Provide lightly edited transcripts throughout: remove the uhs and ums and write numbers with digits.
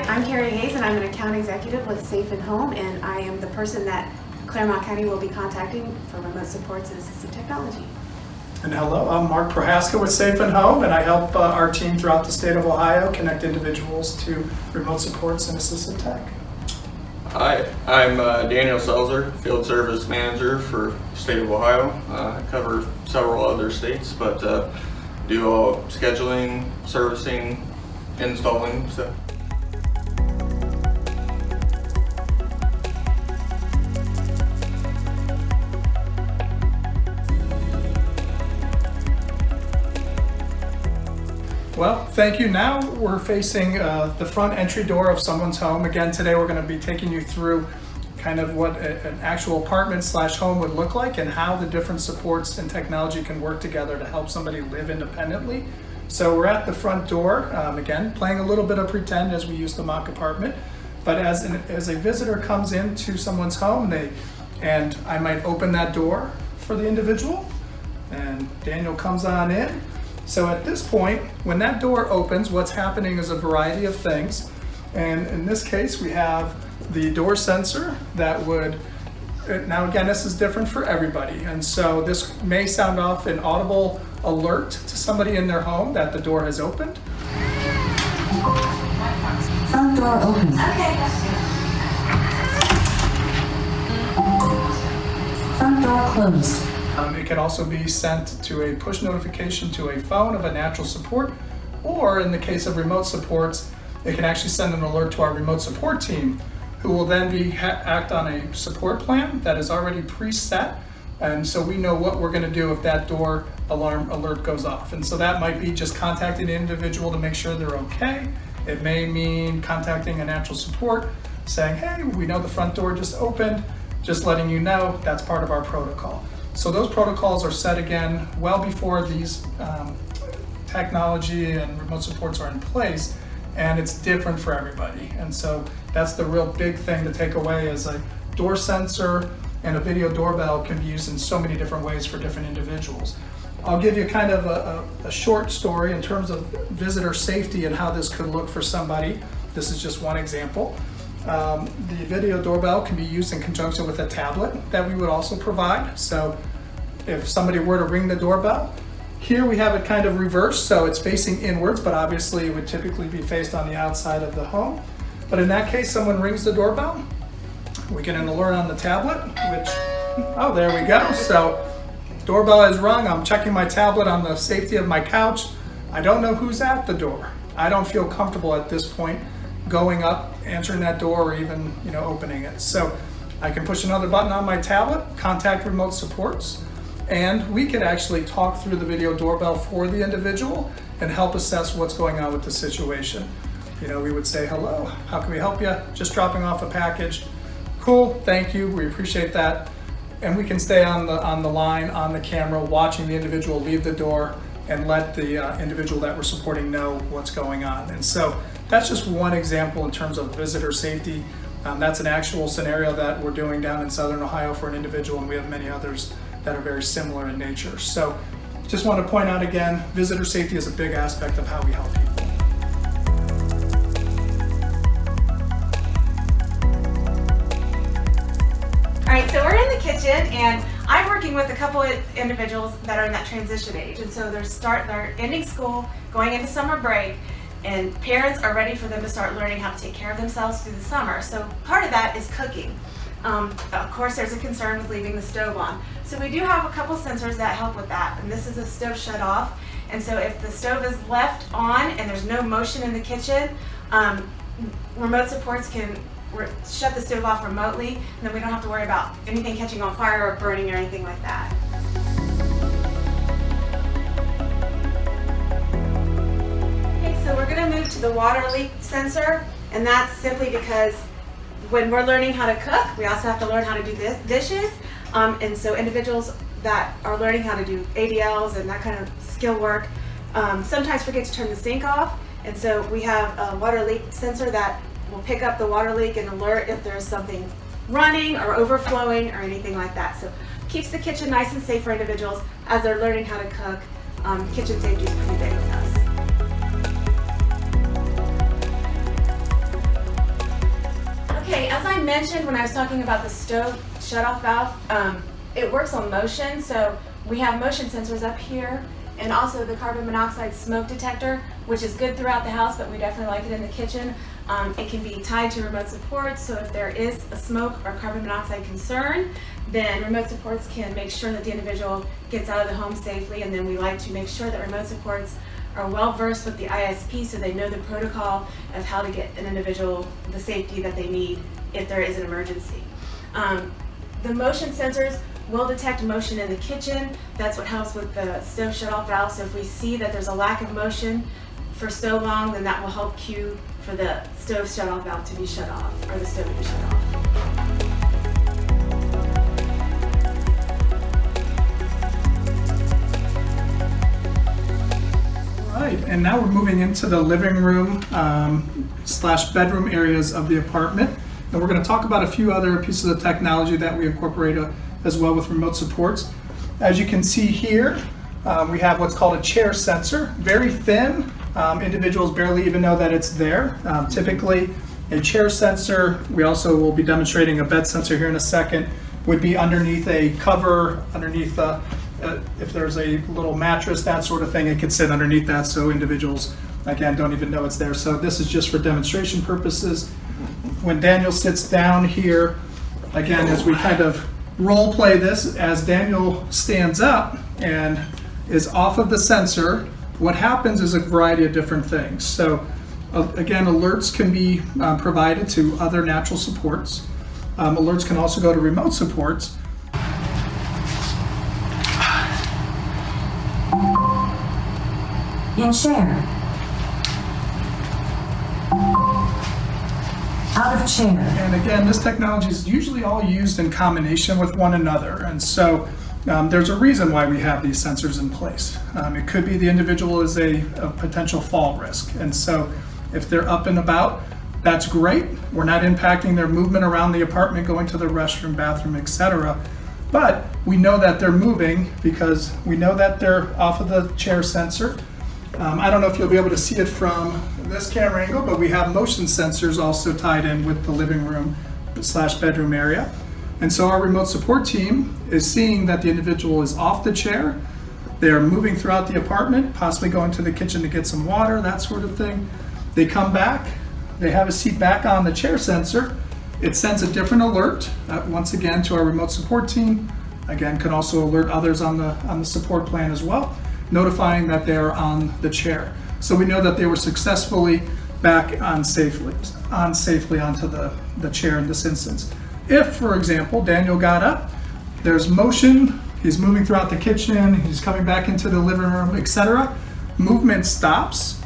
Hi, I'm Carrie Hayes, and I'm an account executive with Safe and Home, and I am the person that Claremont County will be contacting for remote supports and assistive technology. And hello, I'm Mark Prohaska with Safe and Home, and I help our team throughout the state of Ohio connect individuals to remote supports and assistive tech. Hi, I'm Daniel Selzer, Field Service Manager for the state of Ohio. I cover several other states, but do all scheduling, servicing, installing. So. Well, thank you. Now we're facing the front entry door of someone's home. Again, today we're going to be taking you through kind of what an actual apartment / home would look like and how the different supports and technology can work together to help somebody live independently. So we're at the front door, again, playing a little bit of pretend as we use the mock apartment. But as a visitor comes into someone's home, and I might open that door for the individual, and Daniel comes on in. So at this point, when that door opens, what's happening is a variety of things. And in this case, we have the door sensor that would, now again, this is different for everybody. And so this may sound off an audible alert to somebody in their home that the door has opened. Front door open. Okay. Front door closed. It can also be sent to a push notification to a phone of a natural support, or in the case of remote supports, it can actually send an alert to our remote support team, who will then act on a support plan that is already preset. And so we know what we're going to do if that door alarm alert goes off. And so that might be just contacting the individual to make sure they're okay. It may mean contacting a natural support saying, hey, we know the front door just opened, just letting you know that's part of our protocol. So those protocols are set again well before these technology and remote supports are in place, and it's different for everybody. And so that's the real big thing to take away, is a door sensor and a video doorbell can be used in so many different ways for different individuals. I'll give you kind of a short story in terms of visitor safety and how this could look for somebody. This is just one example. The video doorbell can be used in conjunction with a tablet that we would also provide. So if somebody were to ring the doorbell, here we have it kind of reversed, so it's facing inwards, but obviously it would typically be faced on the outside of the home. But in that case, someone rings the doorbell, we get an alert on the tablet, which, oh, there we go. So doorbell is rung, I'm checking my tablet on the safety of my couch. I don't know who's at the door. I don't feel comfortable at this point going up, answering that door, or even opening it. So I can push another button on my tablet, contact remote supports, and we can actually talk through the video doorbell for the individual and help assess what's going on with the situation. We would say, hello, how can we help you? Just dropping off a package. Cool, thank you, we appreciate that. And we can stay on the line, on the camera, watching the individual leave the door and let the individual that we're supporting know what's going on. And so that's just one example in terms of visitor safety. That's an actual scenario that we're doing down in Southern Ohio for an individual, and we have many others that are very similar in nature. So just want to point out again, visitor safety is a big aspect of how we help people. All right, so we're in the kitchen, and I'm working with a couple of individuals that are in that transition age, and so they're ending school, going into summer break, and parents are ready for them to start learning how to take care of themselves through the summer. So part of that is cooking. Of course, there's a concern with leaving the stove on. So we do have a couple sensors that help with that, and this is a stove shut off. And so if the stove is left on and there's no motion in the kitchen, remote supports can shut the stove off remotely, and then we don't have to worry about anything catching on fire or burning or anything like that. Okay, so we're going to move to the water leak sensor, and that's simply because when we're learning how to cook, we also have to learn how to do dishes. And so individuals that are learning how to do ADLs and that kind of skill work sometimes forget to turn the sink off. And so we have a water leak sensor that will pick up the water leak and alert if there's something running or overflowing or anything like that. So keeps the kitchen nice and safe for individuals as they're learning how to cook. Kitchen safety is pretty big with us. mentioned when I was talking about the stove shutoff valve, it works on motion. So we have motion sensors up here, and also the carbon monoxide smoke detector, which is good throughout the house, but we definitely like it in the kitchen. It can be tied to remote supports, so if there is a smoke or carbon monoxide concern, then remote supports can make sure that the individual gets out of the home safely. And then we like to make sure that remote supports are well versed with the ISP, so they know the protocol of how to get an individual the safety that they need if there is an emergency. The motion sensors will detect motion in the kitchen. That's what helps with the stove shutoff valve. So if we see that there's a lack of motion for so long, then that will help cue for the stove shutoff valve to be shut off, or the stove to be shut off. Right, and now we're moving into the living room slash bedroom areas of the apartment. And we're going to talk about a few other pieces of technology that we incorporate as well with remote supports. As you can see here, we have what's called a chair sensor, very thin. Individuals barely even know that it's there. Typically, a chair sensor, we also will be demonstrating a bed sensor here in a second, would be underneath a cover, underneath if there's a little mattress, that sort of thing, it could sit underneath that, so individuals, again, don't even know it's there. So this is just for demonstration purposes. When Daniel sits down here, again, as we kind of role play this, as Daniel stands up and is off of the sensor, what happens is a variety of different things. So again, alerts can be provided to other natural supports. Alerts can also go to remote supports. In chair. Out of chair. And again, this technology is usually all used in combination with one another. And so there's a reason why we have these sensors in place. It could be the individual is a potential fall risk. And so if they're up and about, that's great. We're not impacting their movement around the apartment, going to the restroom, bathroom, etc. But we know that they're moving because we know that they're off of the chair sensor. I don't know if you'll be able to see it from this camera angle, but we have motion sensors also tied in with the living room slash bedroom area. And so our remote support team is seeing that the individual is off the chair. They're moving throughout the apartment, possibly going to the kitchen to get some water, that sort of thing. They come back, they have a seat back on the chair sensor. It sends a different alert, once again, to our remote support team. Again, can also alert others on the support plan as well, notifying that they're on the chair. So we know that they were successfully back on safely onto the chair in this instance. If, for example, Daniel got up, there's motion, he's moving throughout the kitchen, he's coming back into the living room, etc. Movement stops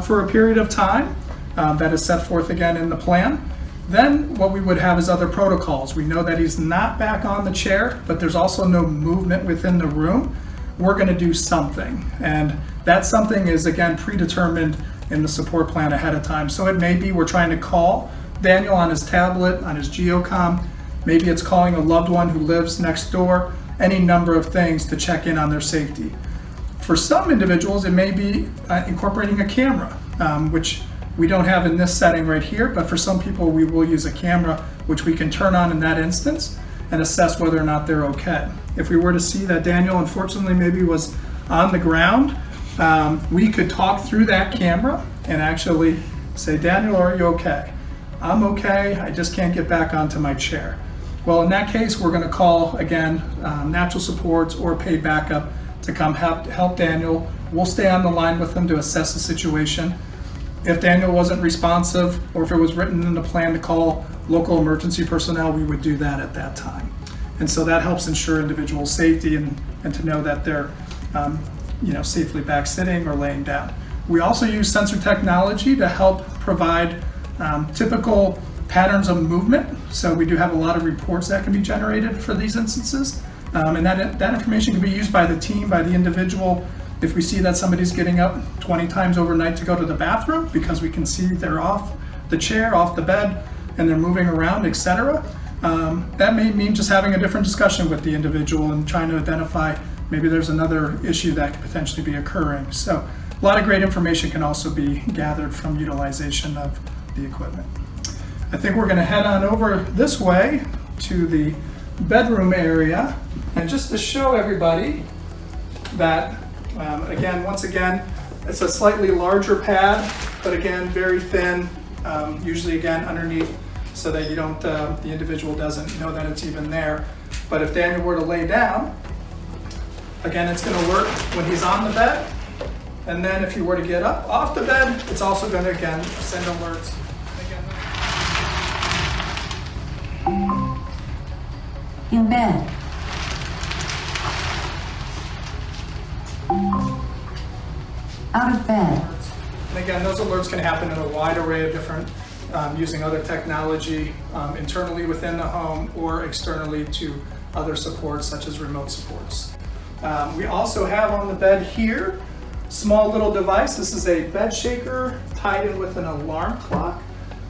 for a period of time that is set forth again in the plan. Then what we would have is other protocols. We know that he's not back on the chair, but there's also no movement within the room. We're going to do something, and that something is again predetermined in the support plan ahead of time. So it may be we're trying to call Daniel on his tablet, on his GeoComm. Maybe it's calling a loved one who lives next door, any number of things to check in on their safety. For some individuals, it may be incorporating a camera, which we don't have in this setting right here, but for some people we will use a camera which we can turn on in that instance and assess whether or not they're okay. If we were to see that Daniel unfortunately maybe was on the ground, we could talk through that camera and actually say, Daniel, are you okay? I'm okay, I just can't get back onto my chair. Well, in that case, we're going to call, again, natural supports or paid backup to come help Daniel. We'll stay on the line with him to assess the situation. If Daniel wasn't responsive, or if it was written in the plan to call local emergency personnel, we would do that at that time. And so that helps ensure individual safety and to know that they're safely back sitting or laying down. We also use sensor technology to help provide typical patterns of movement. So we do have a lot of reports that can be generated for these instances. And that information can be used by the team, by the individual. If we see that somebody's getting up 20 times overnight to go to the bathroom because we can see they're off the chair, off the bed, and they're moving around, etc. That may mean just having a different discussion with the individual and trying to identify maybe there's another issue that could potentially be occurring. So a lot of great information can also be gathered from utilization of the equipment. I think we're gonna head on over this way to the bedroom area. And just to show everybody that, once again, it's a slightly larger pad, but again, very thin, usually again underneath so that you don't, the individual doesn't know that it's even there. But if Daniel were to lay down, again, it's gonna alert when he's on the bed. And then if you were to get up off the bed, it's also gonna, again, send alerts. In bed. Out of bed. And again, those alerts can happen in a wide array of different, using other technology internally within the home or externally to other supports such as remote supports. We also have on the bed here, small little device. This is a bed shaker tied in with an alarm clock.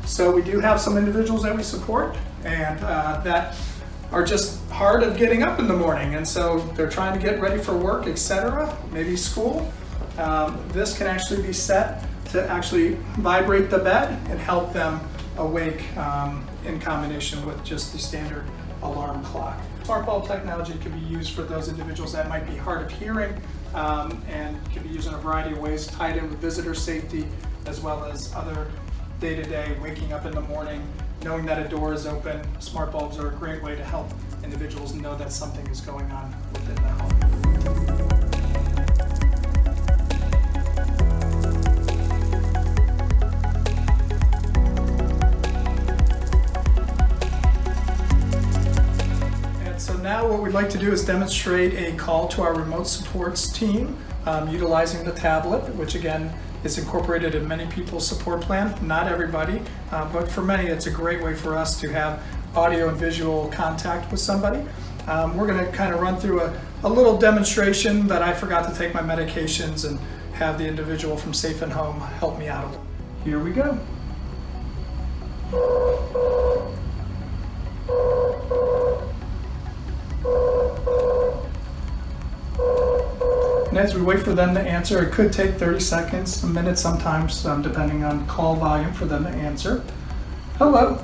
So we do have some individuals that we support and that are just hard of getting up in the morning. And so they're trying to get ready for work, etc., maybe school. This can actually be set to actually vibrate the bed and help them awake in combination with just the standard alarm clock. Smart bulb technology can be used for those individuals that might be hard of hearing and can be used in a variety of ways, tied in with visitor safety as well as other day-to-day waking up in the morning, knowing that a door is open. Smart bulbs are a great way to help individuals know that something is going on within the home. So now what we'd like to do is demonstrate a call to our remote supports team utilizing the tablet, which again is incorporated in many people's support plan. Not everybody, but for many it's a great way for us to have audio and visual contact with somebody. We're going to kind of run through a little demonstration that I forgot to take my medications and have the individual from Safe and Home help me out a little. Here we go. And as we wait for them to answer, it could take 30 seconds, a minute sometimes, depending on call volume for them to answer. Hello.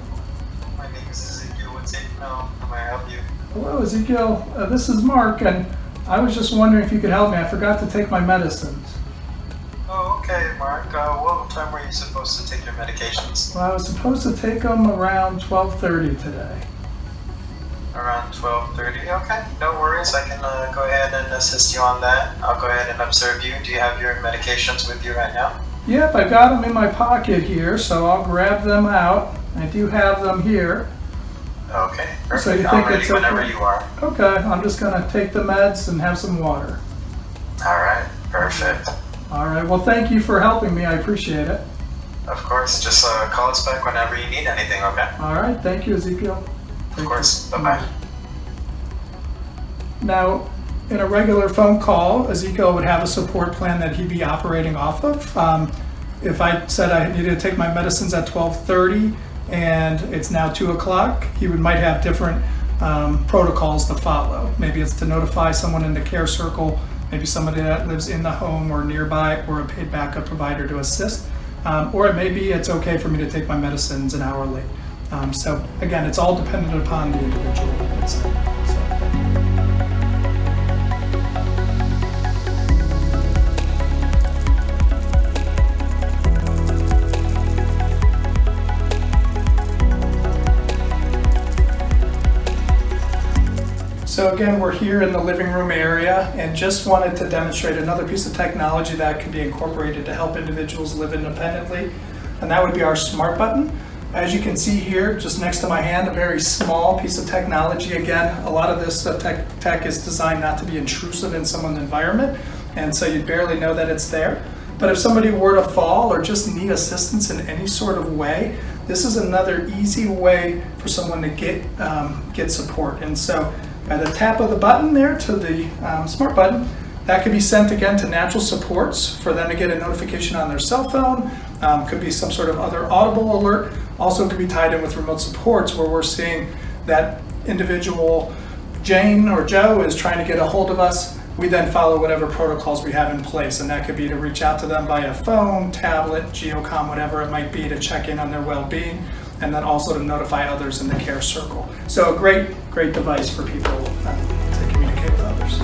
My name is Ezekiel with Safe and Home. How may I help you? Hello, Ezekiel. This is Mark, and I was just wondering if you could help me. I forgot to take my medicines. Oh, okay, Mark. What time were you supposed to take your medications? Well, I was supposed to take them around 12:30 today. Around 12:30. Okay, no worries. I can go ahead and assist you on that. I'll go ahead and observe you. Do you have your medications with you right now? Yep, I got them in my pocket here, so I'll grab them out. I do have them here. Okay, perfect. So you think I'm ready it's whenever okay? you are. Okay, I'm just gonna take the meds and have some water. All right, perfect. All right, well, thank you for helping me. I appreciate it. Of course, just call us back whenever you need anything, okay? All right, thank you, Ezekiel. Of course, bye-bye. Now, in a regular phone call, Ezekiel would have a support plan that he'd be operating off of. If I said I needed to take my medicines at 12:30 and it's now 2 o'clock, he might have different protocols to follow. Maybe it's to notify someone in the care circle, maybe somebody that lives in the home or nearby, or a paid backup provider to assist. Or it may be it's okay for me to take my medicines an hour late. So again, it's all dependent upon the individual. So again, we're here in the living room area and just wanted to demonstrate another piece of technology that can be incorporated to help individuals live independently, and that would be our smart button. As you can see here, just next to my hand, a very small piece of technology. Again, a lot of this tech is designed not to be intrusive in someone's environment, and so you'd barely know that it's there. But if somebody were to fall or just need assistance in any sort of way, this is another easy way for someone to get support. And so by the tap of the button there to the smart button, that could be sent again to natural supports for them to get a notification on their cell phone. Could be some sort of other audible alert. Also could be tied in with remote supports where we're seeing that individual, Jane or Joe, is trying to get a hold of us. We then follow whatever protocols we have in place, and that could be to reach out to them via phone, tablet, geocom, whatever it might be, to check in on their well-being. and then also to notify others in the care circle. So a great device for people to communicate with others.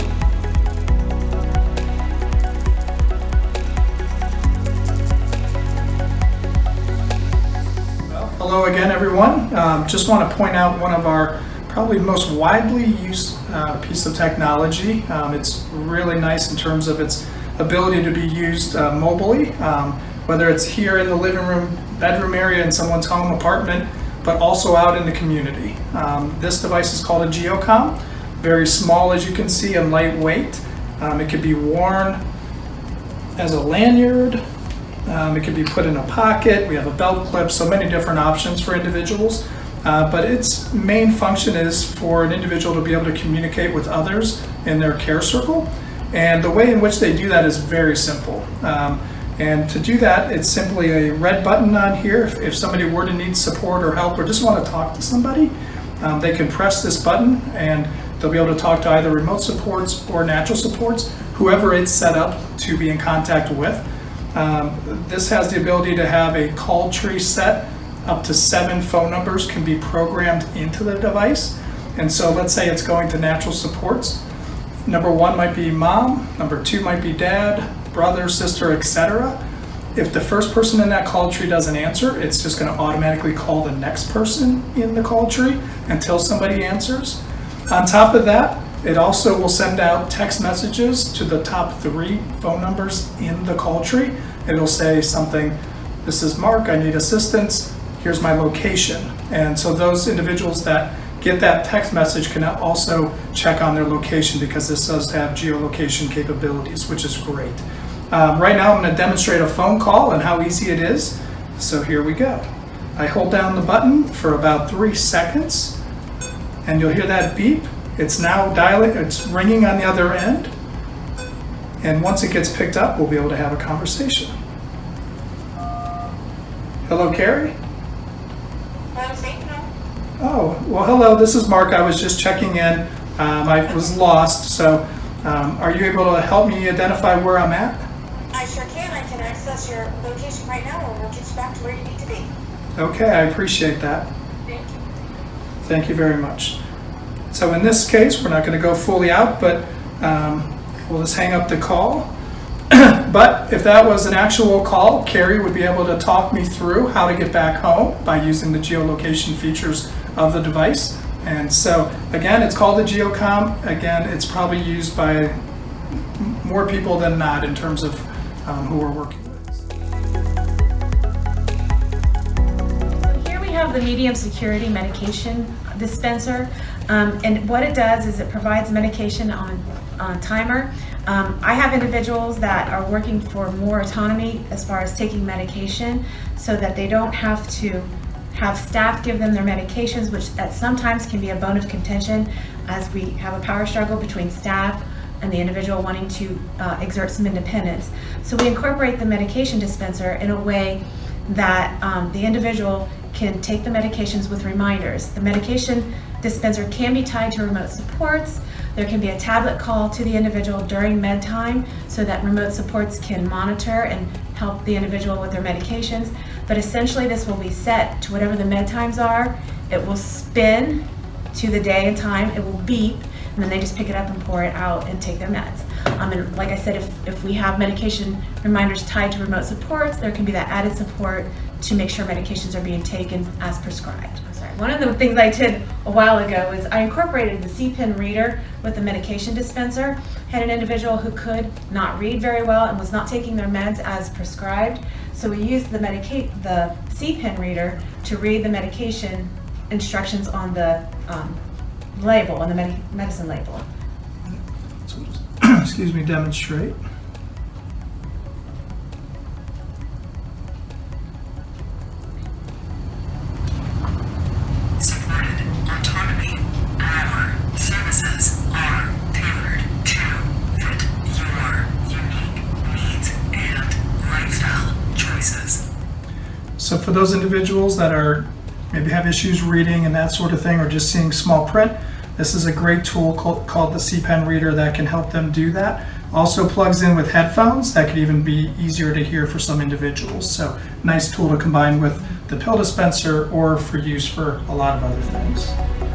Well, hello again, everyone. Just want to point out one of our probably most widely used piece of technology. It's really nice in terms of its ability to be used mobily, whether it's here in the living room, bedroom area in someone's home, apartment, but also out in the community. This device is called a GeoComm. Very small, as you can see, and lightweight. It could be worn as a lanyard. It could be put in a pocket. We have a belt clip, so many different options for individuals. But its main function is for an individual to be able to communicate with others in their care circle. And the way in which they do that is very simple. And to do that, it's simply a red button on here. If somebody were to need support or help or just want to talk to somebody, they can press this button and they'll be able to talk to either remote supports or natural supports, whoever it's set up to be in contact with. This has the ability to have a call tree set. Up to 7 phone numbers can be programmed into the device. And so let's say it's going to natural supports. Number 1 might be mom, number 2 might be dad, brother, sister, etc. If the first person in that call tree doesn't answer, it's just going to automatically call the next person in the call tree until somebody answers. On top of that, it also will send out text messages to the top 3 phone numbers in the call tree. It'll say something, "This is Mark, I need assistance. Here's my location." And so those individuals that get that text message can also check on their location because this does have geolocation capabilities, which is great. Right now I'm going to demonstrate a phone call and how easy it is. So here we go. I hold down the button for about 3 seconds and you'll hear that beep. It's now dialing, it's ringing on the other end. And once it gets picked up, we'll be able to have a conversation. Hello, Carrie? Oh, well, hello, this is Mark. I was just checking in. I was lost, so are you able to help me identify where I'm at? I sure can. I can access your location right now and we'll get you back to where you need to be. Okay, I appreciate that. Thank you. Thank you very much. So in this case, we're not going to go fully out, but we'll just hang up the call. But if that was an actual call, Carrie would be able to talk me through how to get back home by using the geolocation features of the device. And so again, it's called the GeoComm. Again, it's probably used by more people than not in terms of who we're working with. So here we have the medium security medication dispenser. And what it does is it provides medication on timer. I have individuals that are working for more autonomy as far as taking medication so that they don't have to have staff give them their medications, which at sometimes can be a bone of contention as we have a power struggle between staff and the individual wanting to exert some independence. So we incorporate the medication dispenser in a way that the individual can take the medications with reminders. The medication dispenser can be tied to remote supports. There can be a tablet call to the individual during med time so that remote supports can monitor and help the individual with their medications. But essentially this will be set to whatever the med times are. It will spin to the day and time, it will beep, and then they just pick it up and pour it out and take their meds. And like I said, if we have medication reminders tied to remote supports, there can be that added support to make sure medications are being taken as prescribed. I'm sorry. One of the things I did a while ago was I incorporated the C-Pen reader with the medication dispenser. Had an individual who could not read very well and was not taking their meds as prescribed. So we used the C-Pen reader to read the medication instructions on the label, on the medicine label. So just, excuse me, demonstrate. Supported autonomy. Our services are tailored to fit your unique needs and lifestyle choices. So for those individuals that are maybe have issues reading and that sort of thing, or just seeing small print, this is a great tool called the C-Pen reader that can help them do that. Also plugs in with headphones. That could even be easier to hear for some individuals. So nice tool to combine with the pill dispenser or for use for a lot of other things.